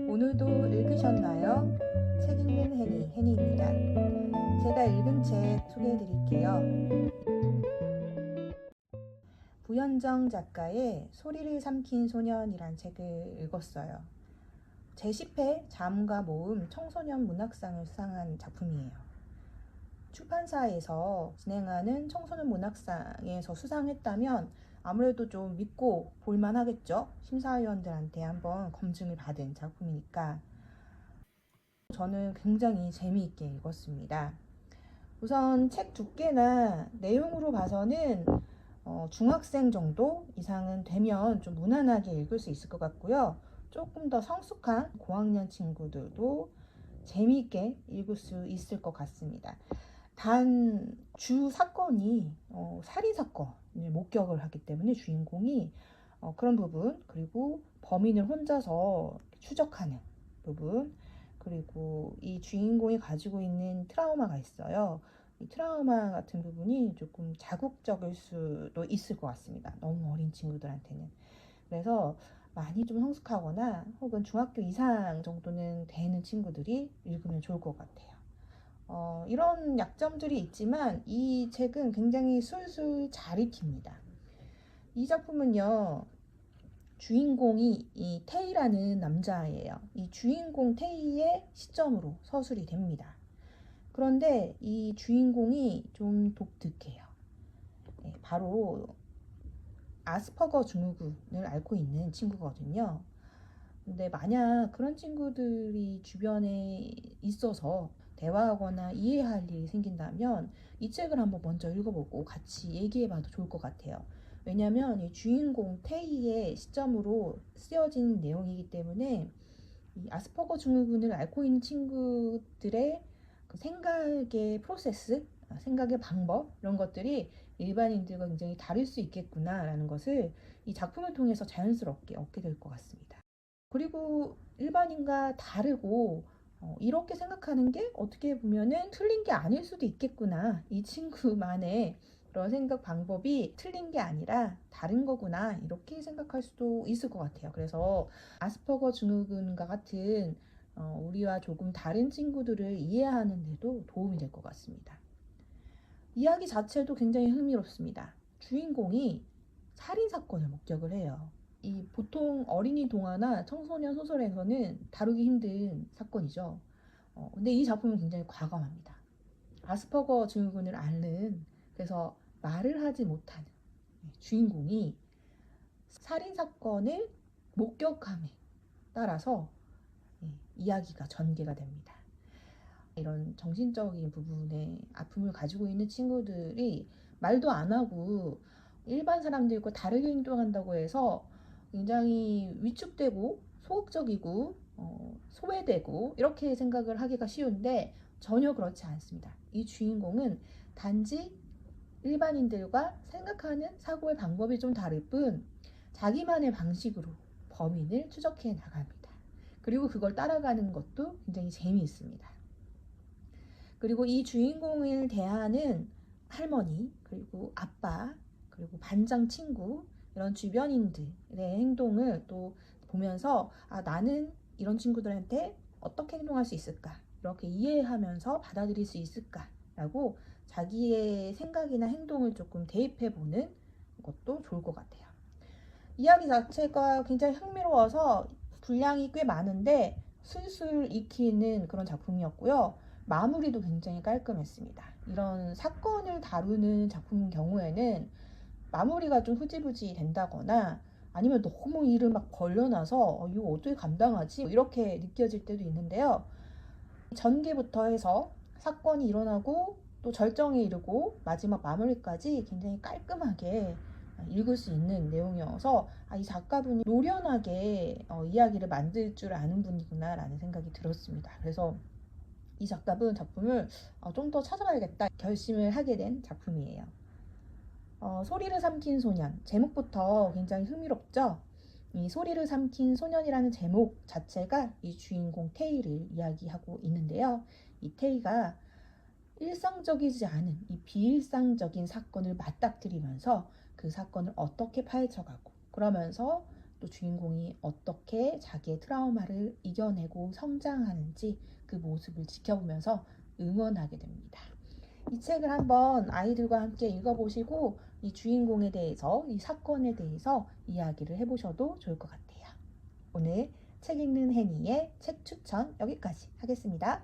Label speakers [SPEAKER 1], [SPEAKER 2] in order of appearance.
[SPEAKER 1] 오늘도 읽으셨나요? 책 읽는 해니입니다. 제가 읽은 책 소개해 드릴게요. 부현정 작가의 소리를 삼킨 소년이란 책을 읽었어요. 제10회 자문가 모음 청소년 문학상을 수상한 작품이에요. 출판사에서 진행하는 청소년 문학상에서 수상했다면 아무래도 좀 믿고 볼만 하겠죠? 심사위원들한테 한번 검증을 받은 작품이니까. 저는 굉장히 재미있게 읽었습니다. 우선 책 두께나 내용으로 봐서는 중학생 정도 이상은 되면 좀 무난하게 읽을 수 있을 것 같고요. 조금 더 성숙한 고학년 친구들도 재미있게 읽을 수 있을 것 같습니다. 단 주 사건이 살인사건을 목격을 하기 때문에 주인공이 그런 부분, 그리고 범인을 혼자서 추적하는 부분, 그리고 이 주인공이 가지고 있는 트라우마가 있어요. 이 트라우마 같은 부분이 조금 자극적일 수도 있을 것 같습니다. 너무 어린 친구들한테는. 그래서 많이 좀 성숙하거나 혹은 중학교 이상 정도는 되는 친구들이 읽으면 좋을 것 같아요. 이런 약점들이 있지만 이 책은 굉장히 술술 잘 익힙니다. 이 작품은요, 주인공이 이 테이라는 남자예요. 이 주인공 테이의 시점으로 서술이 됩니다. 그런데 이 주인공이 좀 독특해요. 바로 아스퍼거 증후군을 앓고 있는 친구거든요. 근데 만약 그런 친구들이 주변에 있어서 대화하거나 이해할 일이 생긴다면 이 책을 한번 먼저 읽어보고 같이 얘기해봐도 좋을 것 같아요. 왜냐하면 이 주인공 테이의 시점으로 쓰여진 내용이기 때문에 이 아스퍼거 증후군을 앓고 있는 친구들의 그 생각의 프로세스, 생각의 방법 이런 것들이 일반인들과 굉장히 다를 수 있겠구나라는 것을 이 작품을 통해서 자연스럽게 얻게 될 것 같습니다. 그리고 일반인과 다르고 이렇게 생각하는 게 어떻게 보면은 틀린 게 아닐 수도 있겠구나. 이 친구만의 그런 생각 방법이 틀린 게 아니라 다른 거구나. 이렇게 생각할 수도 있을 것 같아요. 그래서 아스퍼거 증후군과 같은 우리와 조금 다른 친구들을 이해하는 데도 도움이 될 것 같습니다. 이야기 자체도 굉장히 흥미롭습니다. 주인공이 살인사건을 목격을 해요. 이 보통 어린이 동화나 청소년 소설에서는 다루기 힘든 사건이죠. 근데 이 작품은 굉장히 과감합니다. 아스퍼거 증후군을 앓는, 그래서 말을 하지 못하는 주인공이 살인사건을 목격함에 따라서 이야기가 전개가 됩니다. 이런 정신적인 부분에 아픔을 가지고 있는 친구들이 말도 안 하고 일반 사람들과 다르게 행동한다고 해서 굉장히 위축되고 소극적이고 소외되고 이렇게 생각을 하기가 쉬운데 전혀 그렇지 않습니다. 이 주인공은 단지 일반인들과 생각하는 사고의 방법이 좀 다를 뿐 자기만의 방식으로 범인을 추적해 나갑니다. 그리고 그걸 따라가는 것도 굉장히 재미있습니다. 그리고 이 주인공을 대하는 할머니, 그리고 아빠, 그리고 반장 친구, 이런 주변인들의 행동을 또 보면서 나는 이런 친구들한테 어떻게 행동할 수 있을까? 이렇게 이해하면서 받아들일 수 있을까라고 자기의 생각이나 행동을 조금 대입해 보는 것도 좋을 것 같아요. 이야기 자체가 굉장히 흥미로워서 분량이 꽤 많은데 술술 익히는 그런 작품이었고요. 마무리도 굉장히 깔끔했습니다. 이런 사건을 다루는 작품인 경우에는 마무리가 좀 흐지부지 된다거나 아니면 너무 일을 막 벌려놔서 이거 어떻게 감당하지? 이렇게 느껴질 때도 있는데요. 전개부터 해서 사건이 일어나고 또 절정에 이르고 마지막 마무리까지 굉장히 깔끔하게 읽을 수 있는 내용이어서 이 작가분이 노련하게 이야기를 만들 줄 아는 분이구나 라는 생각이 들었습니다. 그래서 이 작가분 작품을 좀 더 찾아봐야겠다 결심을 하게 된 작품이에요. 소리를 삼킨 소년, 제목부터 굉장히 흥미롭죠? 이 소리를 삼킨 소년이라는 제목 자체가 이 주인공 테이를 이야기하고 있는데요. 이 테이가 일상적이지 않은 이 비일상적인 사건을 맞닥뜨리면서 그 사건을 어떻게 파헤쳐가고 그러면서 또 주인공이 어떻게 자기의 트라우마를 이겨내고 성장하는지 그 모습을 지켜보면서 응원하게 됩니다. 이 책을 한번 아이들과 함께 읽어보시고 이 주인공에 대해서, 이 사건에 대해서 이야기를 해보셔도 좋을 것 같아요. 오늘 책 읽는 해니의 책 추천 여기까지 하겠습니다.